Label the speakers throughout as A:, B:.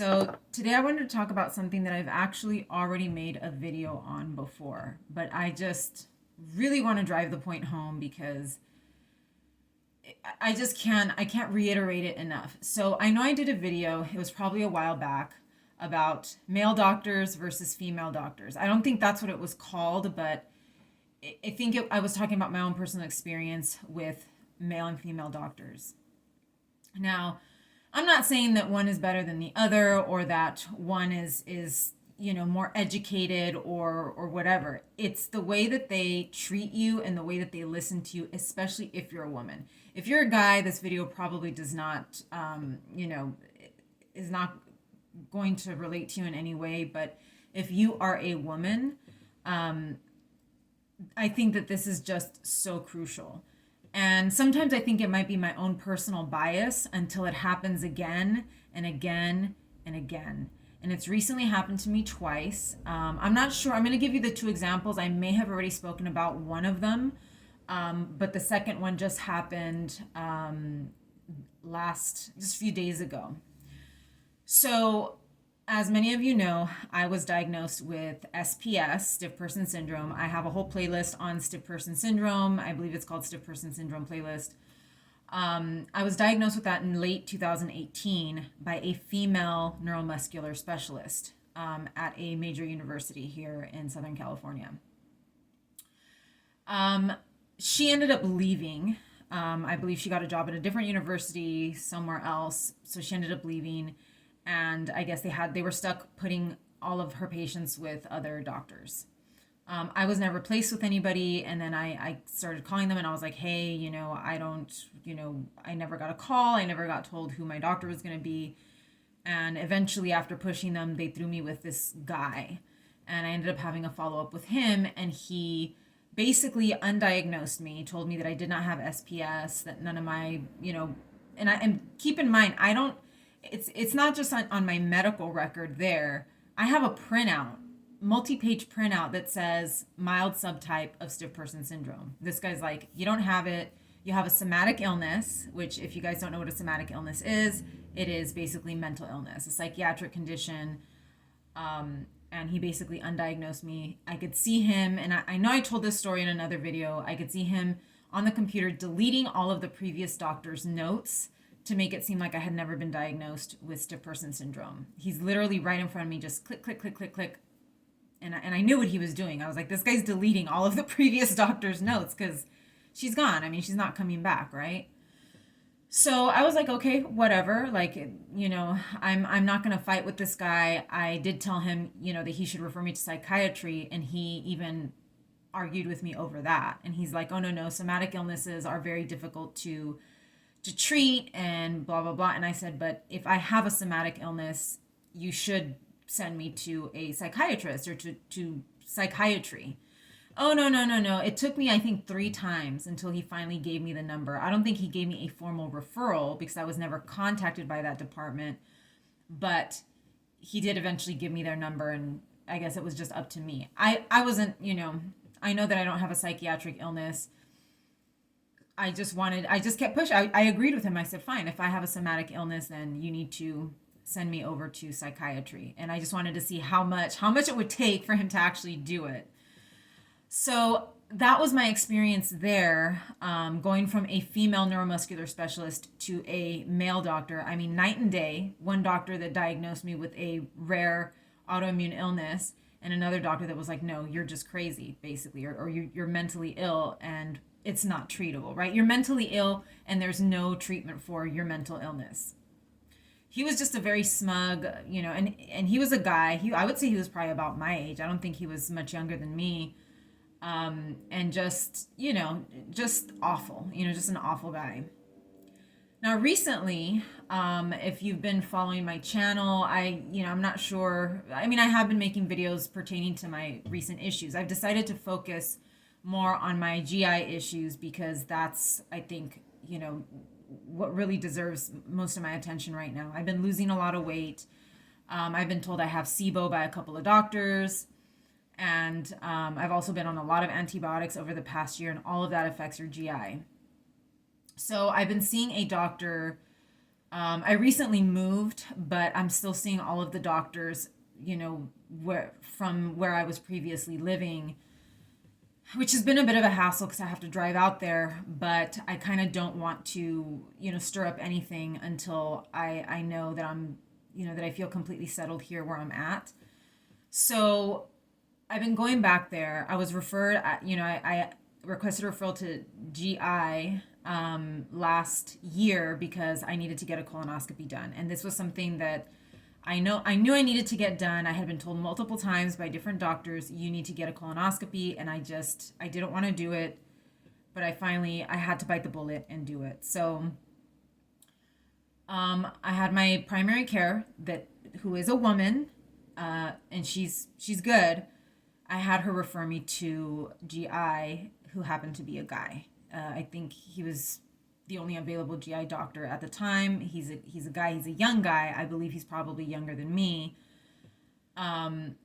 A: So today I wanted to talk about something that I've actually already made a video on before, but I just really want to drive the point home because I can't reiterate it enough. So I know I did a video, it was probably a while back, about male doctors versus female doctors. I don't think that's what it was called, but I was talking about my own personal experience with male and female doctors. Now, I'm not saying that one is better than the other or that one is more educated or whatever. It's the way that they treat you and the way that they listen to you, especially if you're a woman. If you're a guy, this video probably does not is not going to relate to you in any way. But if you are a woman, I think that this is just so crucial. And sometimes I think it might be my own personal bias until it happens again and again and again. And it's recently happened to me twice. I'm not sure. I'm going to give you the two examples. I may have already spoken about one of them, but the second one just happened just a few days ago. So, as many of you know, I was diagnosed with SPS, stiff person syndrome. I have a whole playlist on stiff person syndrome. I believe it's called Stiff Person Syndrome Playlist. I was diagnosed with that in late 2018 by a female neuromuscular specialist at a major university here in Southern California. She ended up leaving. I believe she got a job at a different university somewhere else, so she ended up leaving. And I guess they were stuck putting all of her patients with other doctors. I was never placed with anybody, and then I started calling them, and I was like, hey, I never got a call. I never got told who my doctor was going to be. And eventually, after pushing them, they threw me with this guy. And I ended up having a follow-up with him, and he basically undiagnosed me, told me that I did not have SPS, that none of my, and keep in mind, it's not just on my medical record there. I have a printout, multi-page printout that says mild subtype of stiff person syndrome. This guy's like, you don't have it. You have a somatic illness, which if you guys don't know what a somatic illness is, it is basically mental illness, a psychiatric condition. And he basically undiagnosed me. I could see him, and I know I told this story in another video. I could see him on the computer deleting all of the previous doctor's notes to make it seem like I had never been diagnosed with stiff person syndrome. He's literally right in front of me, just click, click, click, click, click. And I knew what he was doing. I was like, this guy's deleting all of the previous doctor's notes because she's gone. I mean, she's not coming back, right? So I was like, okay, whatever. Like, I'm not going to fight with this guy. I did tell him, that he should refer me to psychiatry. And he even argued with me over that. And he's like, oh, no, somatic illnesses are very difficult to treat and blah, blah, blah. And I said, but if I have a somatic illness, you should send me to a psychiatrist or to psychiatry. Oh, no. It took me, I think, 3 times until he finally gave me the number. I don't think he gave me a formal referral because I was never contacted by that department, but he did eventually give me their number, and I guess it was just up to me. I wasn't, I know that I don't have a psychiatric illness. I just kept pushing. I agreed with him. I said, fine, if I have a somatic illness, then you need to send me over to psychiatry. And I just wanted to see how much it would take for him to actually do it. So that was my experience there, going from a female neuromuscular specialist to a male doctor. I mean, night and day. One doctor that diagnosed me with a rare autoimmune illness, and another doctor that was like, no, you're just crazy, basically, or you're mentally ill, and it's not treatable, right? You're mentally ill and there's no treatment for your mental illness. He was just a very smug, and he was a guy. I would say he was probably about my age. I don't think he was much younger than me. And just awful, just an awful guy. Now, recently, if you've been following my channel, I'm not sure. I mean, I have been making videos pertaining to my recent issues. I've decided to focus more on my GI issues because that's, I think, what really deserves most of my attention right now. I've been losing a lot of weight. I've been told I have SIBO by a couple of doctors. And I've also been on a lot of antibiotics over the past year, and all of that affects your GI. So I've been seeing a doctor I recently moved, but I'm still seeing all of the doctors, from where I was previously living, which has been a bit of a hassle because I have to drive out there. But I kind of don't want to, stir up anything until I know that that I feel completely settled here where I'm at. So I've been going back there. I was referred, I requested a referral to GI last year because I needed to get a colonoscopy done. And this was something that I knew I needed to get done. I had been told multiple times by different doctors, you need to get a colonoscopy. And I didn't want to do it. But I had to bite the bullet and do it. So I had my primary care who is a woman, and she's good. I had her refer me to GI, who happened to be a guy. I think he was the only available GI doctor at the time. He's a guy. He's a young guy. I believe he's probably younger than me. And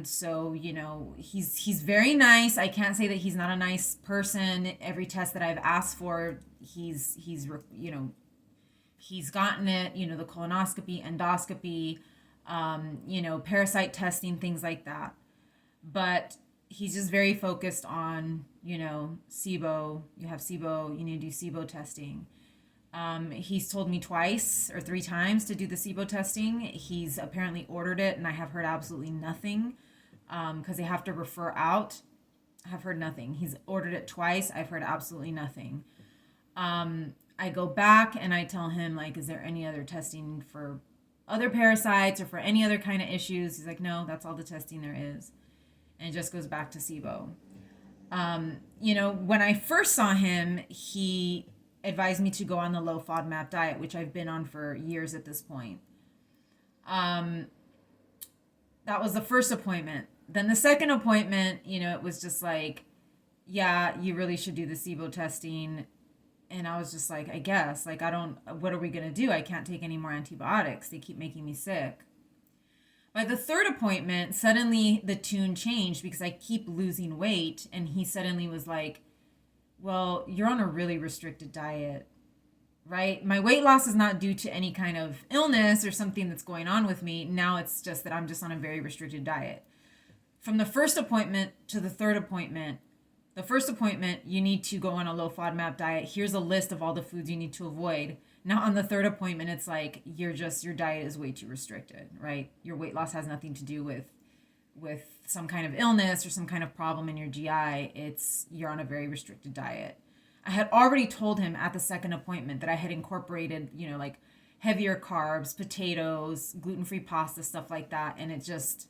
A: so he's very nice. I can't say that he's not a nice person. Every test that I've asked for, he's gotten it. The colonoscopy, endoscopy, parasite testing, things like that. But he's just very focused on, SIBO. You have SIBO, you need to do SIBO testing. He's told me twice or three times to do the SIBO testing. He's apparently ordered it, and I have heard absolutely nothing because they have to refer out. I have heard nothing. He's ordered it twice. I've heard absolutely nothing. I go back and I tell him, like, is there any other testing for other parasites or for any other kind of issues? He's like, no, that's all the testing there is. And it just goes back to SIBO. When I first saw him, he advised me to go on the low FODMAP diet, which I've been on for years at this point. That was the first appointment. Then the second appointment, it was just like, yeah, you really should do the SIBO testing. And I was just like, I guess, like, what are we going to do? I can't take any more antibiotics. They keep making me sick. By the third appointment, suddenly the tune changed because I keep losing weight. And he suddenly was like, well, you're on a really restricted diet, right? My weight loss is not due to any kind of illness or something that's going on with me. Now it's just that I'm just on a very restricted diet. From the first appointment to the third appointment, the first appointment, you need to go on a low FODMAP diet. Here's a list of all the foods you need to avoid. Now on the third appointment, it's like your diet is way too restricted, right? Your weight loss has nothing to do with some kind of illness or some kind of problem in your GI. You're on a very restricted diet. I had already told him at the second appointment that I had incorporated, like heavier carbs, potatoes, gluten-free pasta, stuff like that. And it just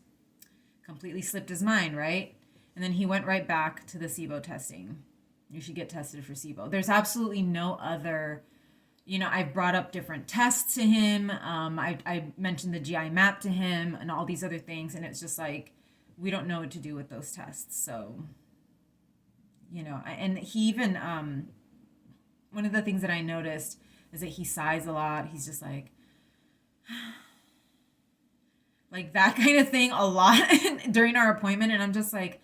A: completely slipped his mind, right? And then he went right back to the SIBO testing. You should get tested for SIBO. There's absolutely no other, I've brought up different tests to him. I mentioned the GI map to him and all these other things. And it's just like, we don't know what to do with those tests. So, and he even, one of the things that I noticed is that he sighs a lot. He's just like that kind of thing a lot during our appointment. And I'm just like,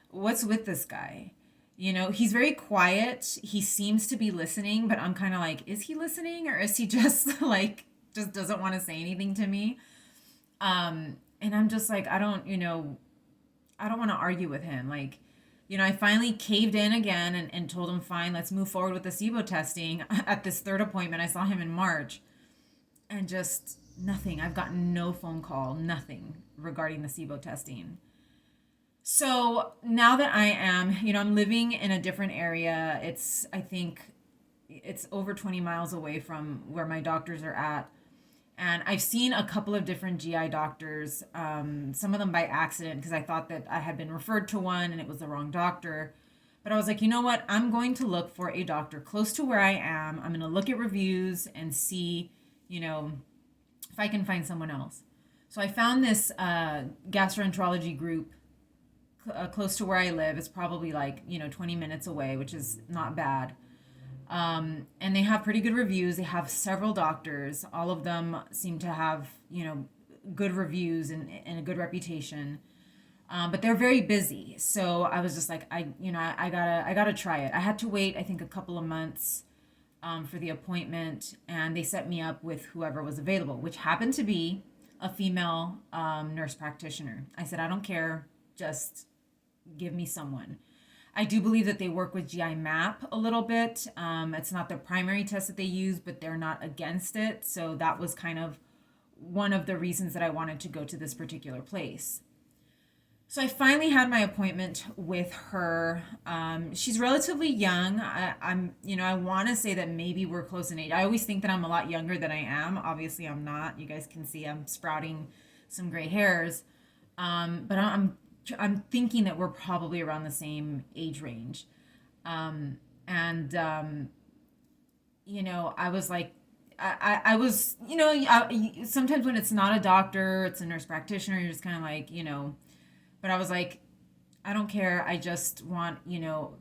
A: what's with this guy? He's very quiet. He seems to be listening, but I'm kind of like, is he listening or is he just just doesn't want to say anything to me? And I'm just like, I don't want to argue with him. I finally caved in again and told him, fine, let's move forward with the SIBO testing at this third appointment. I saw him in March and just nothing. I've gotten no phone call, nothing regarding the SIBO testing. So now that I am, I'm living in a different area. I think it's over 20 miles away from where my doctors are at. And I've seen a couple of different GI doctors, some of them by accident because I thought that I had been referred to one and it was the wrong doctor. But I was like, you know what? I'm going to look for a doctor close to where I am. I'm going to look at reviews and see, if I can find someone else. So I found this gastroenterology group close to where I live. It's probably 20 minutes away, which is not bad. And they have pretty good reviews. They have several doctors. All of them seem to have, good reviews and a good reputation. But they're very busy. So I was just like, I gotta try it. I had to wait, I think, a couple of months for the appointment, and they set me up with whoever was available, which happened to be a female nurse practitioner. I said, I don't care, just give me someone. I do believe that they work with GI map a little bit. It's not their primary test that they use, but they're not against it. So that was kind of one of the reasons that I wanted to go to this particular place. So I finally had my appointment with her. She's relatively young. I want to say that maybe we're close in age. I always think that I'm a lot younger than I am. Obviously, I'm not. You guys can see I'm sprouting some gray hairs. But I'm thinking that we're probably around the same age range. And I was like, I was, sometimes when it's not a doctor, it's a nurse practitioner, you're just kind of like, but I was like, I don't care. I just want,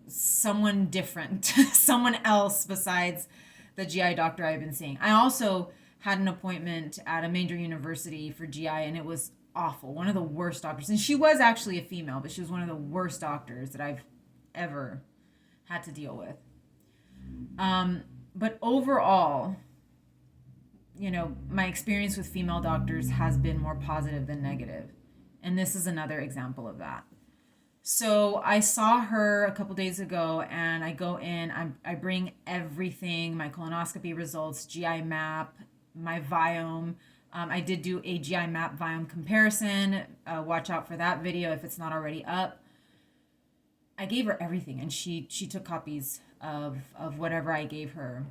A: someone different, someone else besides the GI doctor I've been seeing. I also had an appointment at a major university for GI, and it was awful. One of the worst doctors. And she was actually a female, but she was one of the worst doctors that I've ever had to deal with. But overall, my experience with female doctors has been more positive than negative. And this is another example of that. So I saw her a couple days ago, and I go in, I bring everything, my colonoscopy results, GI map, my Viome. I did do a GI map Viome comparison. Watch out for that video if it's not already up. I gave her everything, and she took copies of whatever I gave her.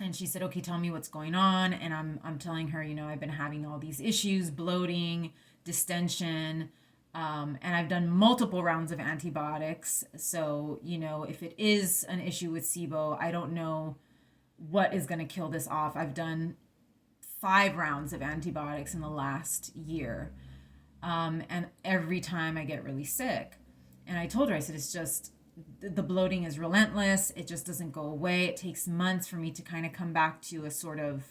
A: And she said, okay, tell me what's going on. And I'm telling her, I've been having all these issues, bloating, distension, and I've done multiple rounds of antibiotics. So, if it is an issue with SIBO, I don't know what is going to kill this off. I've done 5 rounds of antibiotics in the last year. And every time I get really sick. And I told her, I said, it's just, the bloating is relentless. It just doesn't go away. It takes months for me to kind of come back to a sort of,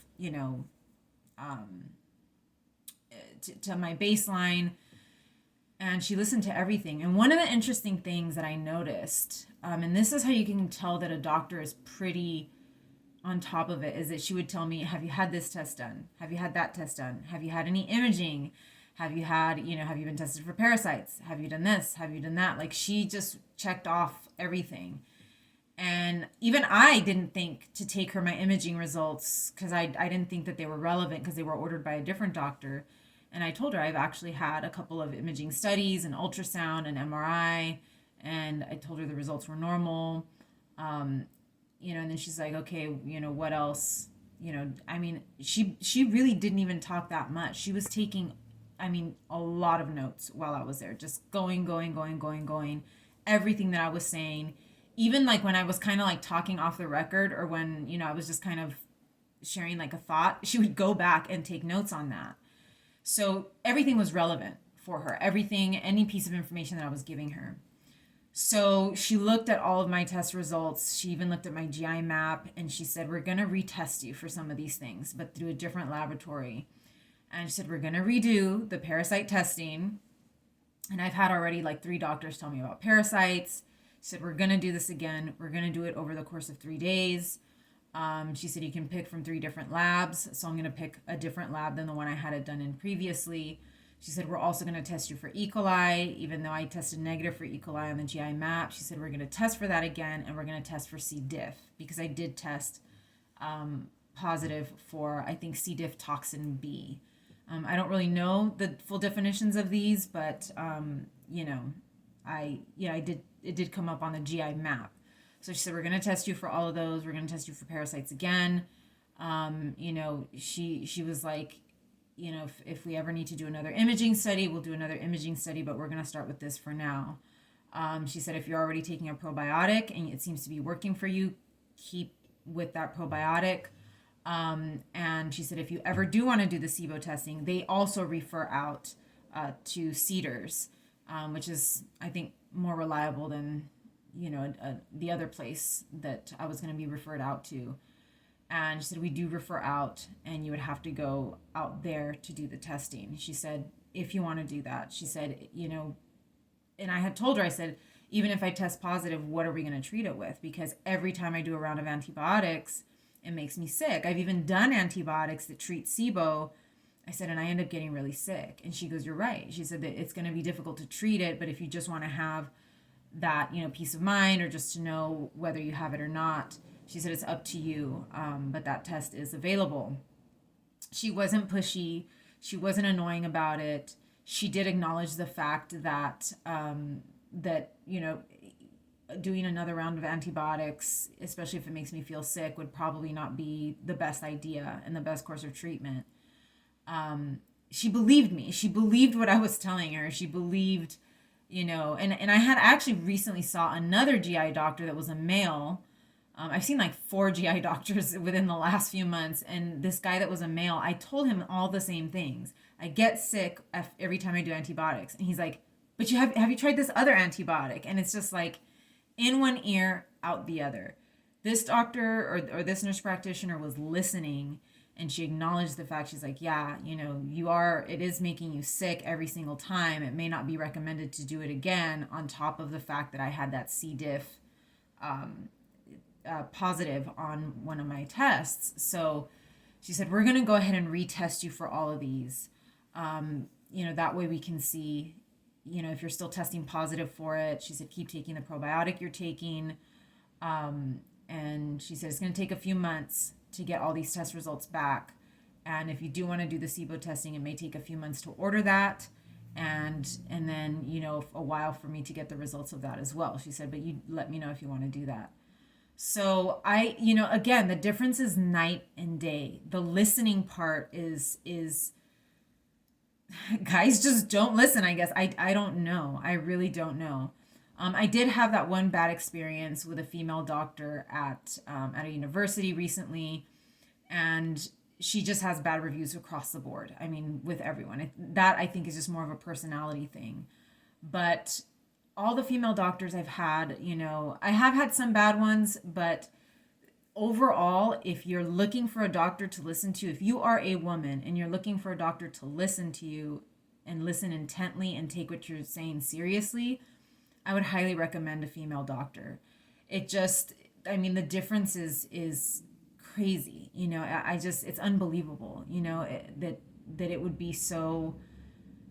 A: to my baseline. And she listened to everything. And one of the interesting things that I noticed, and this is how you can tell that a doctor is pretty on top of it, is that she would tell me, have you had this test done? Have you had that test done? Have you had any imaging? Have you had, have you been tested for parasites? Have you done this? Have you done that? Like, she just checked off everything. And even I didn't think to take her my imaging results, because I didn't think that they were relevant, because they were ordered by a different doctor. And I told her I've actually had a couple of imaging studies, an ultrasound, an MRI, and I told her the results were normal. And then she's like, okay, what else? She really didn't even talk that much. She was taking, a lot of notes while I was there, just going, everything that I was saying. Even like when I was kind of like talking off the record, or when, I was just kind of sharing like a thought, she would go back and take notes on that. So everything was relevant for her, any piece of information that I was giving her. So she looked at all of my test results. She even looked at my GI map, and she said, we're going to retest you for some of these things, but through a different laboratory. And she said, we're going to redo the parasite testing. And I've had already like 3 doctors tell me about parasites. She said, we're going to do this again. We're going to do it over the course of 3 days. She said, you can pick from 3 different labs. So I'm going to pick a different lab than the one I had it done in previously. She said, we're also going to test you for E. coli, even though I tested negative for E. coli on the GI map. She said, we're going to test for that again, and we're going to test for C. diff, because I did test positive for, I think, C. diff toxin B. I don't really know the full definitions of these, but, it did come up on the GI map. So she said, we're going to test you for all of those. We're going to test you for parasites again. She was like, if we ever need to do another imaging study, we'll do another imaging study, but we're going to start with this for now. She said, if you're already taking a probiotic and it seems to be working for you, keep with that probiotic. And she said, if you ever do want to do the SIBO testing, they also refer out to Cedars, which is, I think, more reliable than, the other place that I was going to be referred out to. And she said, we do refer out, and you would have to go out there to do the testing. She said, if you want to do that. She said, and I had told her, I said, even if I test positive, what are we going to treat it with? Because every time I do a round of antibiotics, it makes me sick. I've even done antibiotics that treat SIBO. I said, and I end up getting really sick. And she goes, you're right. She said that it's going to be difficult to treat it, but if you just want to have that, peace of mind, or just to know whether you have it or not, she said it's up to you. But that test is available. She wasn't pushy. She wasn't annoying about it. She did acknowledge the fact that doing another round of antibiotics, especially if it makes me feel sick, would probably not be the best idea and the best course of treatment. She believed me. She believed what I was telling her. She believed, and I had actually recently saw another GI doctor that was a male. I've seen like 4 GI doctors within the last few months. And this guy that was a male, I told him all the same things. I get sick every time I do antibiotics. And he's like, but have you tried this other antibiotic? And it's just like in one ear, out the other. This doctor or this nurse practitioner was listening, and she acknowledged the fact. She's like, yeah, it is making you sick every single time. It may not be recommended to do it again, on top of the fact that I had that C. diff positive on one of my tests. So she said, we're going to go ahead and retest you for all of these. That way we can see, if you're still testing positive for it. She said, keep taking the probiotic you're taking. And she said, it's going to take a few months to get all these test results back. And if you do want to do the SIBO testing, it may take a few months to order that. And then, a while for me to get the results of that as well. She said, but you let me know if you want to do that. So again, the difference is night and day. The listening part is guys just don't listen, I guess. I don't know. I really don't know. I did have that one bad experience with a female doctor at a university recently, and she just has bad reviews across the board. I mean, with everyone. That I think is just more of a personality thing. But all the female doctors I've had, I have had some bad ones, but overall, if you're looking for a doctor to listen to, if you are a woman and you're looking for a doctor to listen to you and listen intently and take what you're saying seriously, I would highly recommend a female doctor. The difference is crazy. It's unbelievable, that it would be so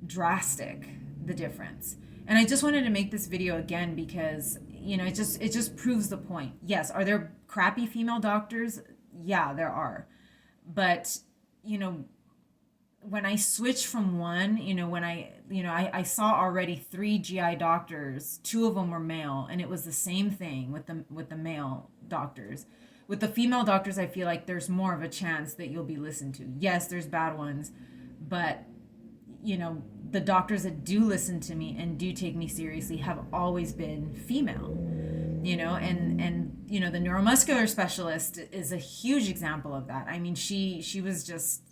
A: drastic, the difference. And I just wanted to make this video again because, it just proves the point. Yes, are there crappy female doctors? Yeah, there are. But, when I switched from one, when I saw already 3 GI doctors, 2 of them were male, and it was the same thing with the male doctors. With the female doctors, I feel like there's more of a chance that you'll be listened to. Yes, there's bad ones, but the doctors that do listen to me and do take me seriously have always been female, and the neuromuscular specialist is a huge example of that. I mean, she was just,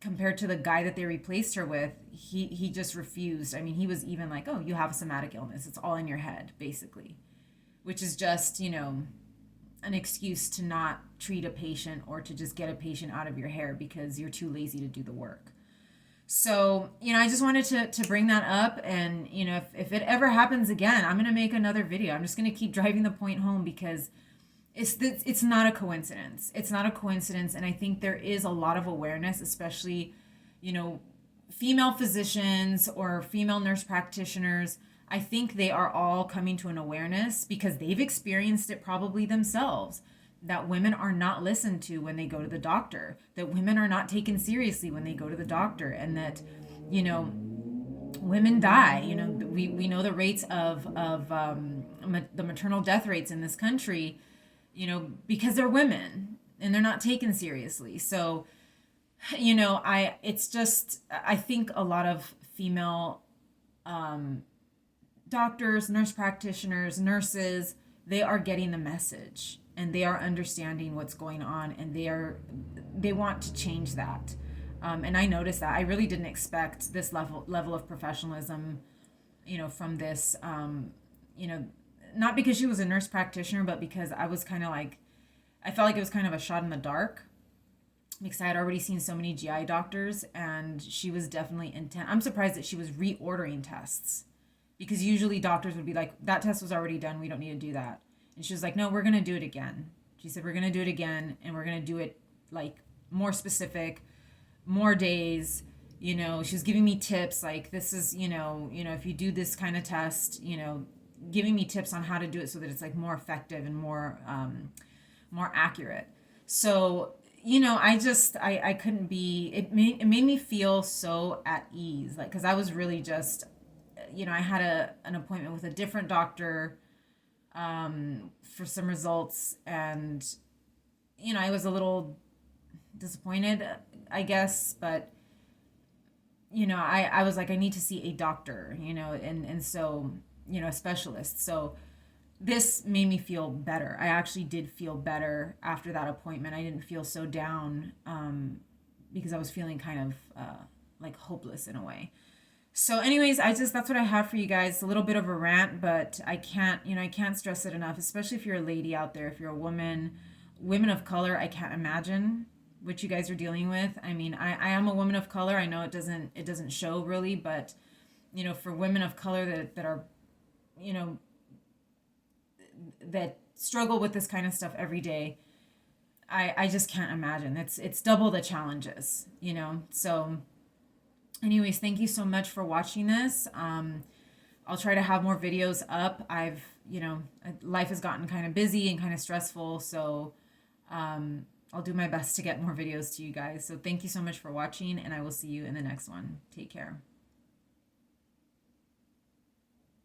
A: compared to the guy that they replaced her with, he just refused. I mean, he was even like, oh, you have a somatic illness. It's all in your head, basically, which is just, an excuse to not treat a patient or to just get a patient out of your hair because you're too lazy to do the work. So, I just wanted to bring that up. And, if it ever happens again, I'm going to make another video. I'm just going to keep driving the point home because it's not a coincidence. It's not a coincidence. And I think there is a lot of awareness, especially, female physicians or female nurse practitioners. I think they are all coming to an awareness because they've experienced it probably themselves, that women are not listened to when they go to the doctor, that women are not taken seriously when they go to the doctor, and that, women die. We know the rates of the maternal death rates in this country, because they're women and they're not taken seriously. So, I think a lot of female doctors, nurse practitioners, nurses, they are getting the message. And they are understanding what's going on, and they want to change that. And I noticed that. I really didn't expect this level of professionalism, from this, not because she was a nurse practitioner, but because I was kind of like, I felt like it was kind of a shot in the dark because I had already seen so many GI doctors, and she was definitely intent. I'm surprised that she was reordering tests, because usually doctors would be like, that test was already done, we don't need to do that. And she was like, no, we're going to do it again. She said, we're going to do it again, and we're going to do it like more specific, more days. You know, she was giving me tips like, this is, if you do this kind of test, giving me tips on how to do it so that it's like more effective and more accurate. So, I couldn't be, it made me feel so at ease. Like, cause I was really just, I had an appointment with a different doctor, for some results, and, I was a little disappointed, I guess, but, I was like, I need to see a doctor, and so, a specialist. So, this made me feel better. I actually did feel better after that appointment. I didn't feel so down, because I was feeling kind of like hopeless in a way. So, anyways, that's what I have for you guys. A little bit of a rant, but I can't stress it enough, especially if you're a lady out there, if you're a woman, women of color. I can't imagine what you guys are dealing with. I mean, I am a woman of color. I know it doesn't show really, but for women of color that are, you know, that struggle with this kind of stuff every day, I just can't imagine. It's double the challenges. So anyways, thank you so much for watching this. I'll try to have more videos up. Life has gotten kind of busy and kind of stressful, so I'll do my best to get more videos to you guys. So thank you so much for watching, and I will see you in the next one. Take care.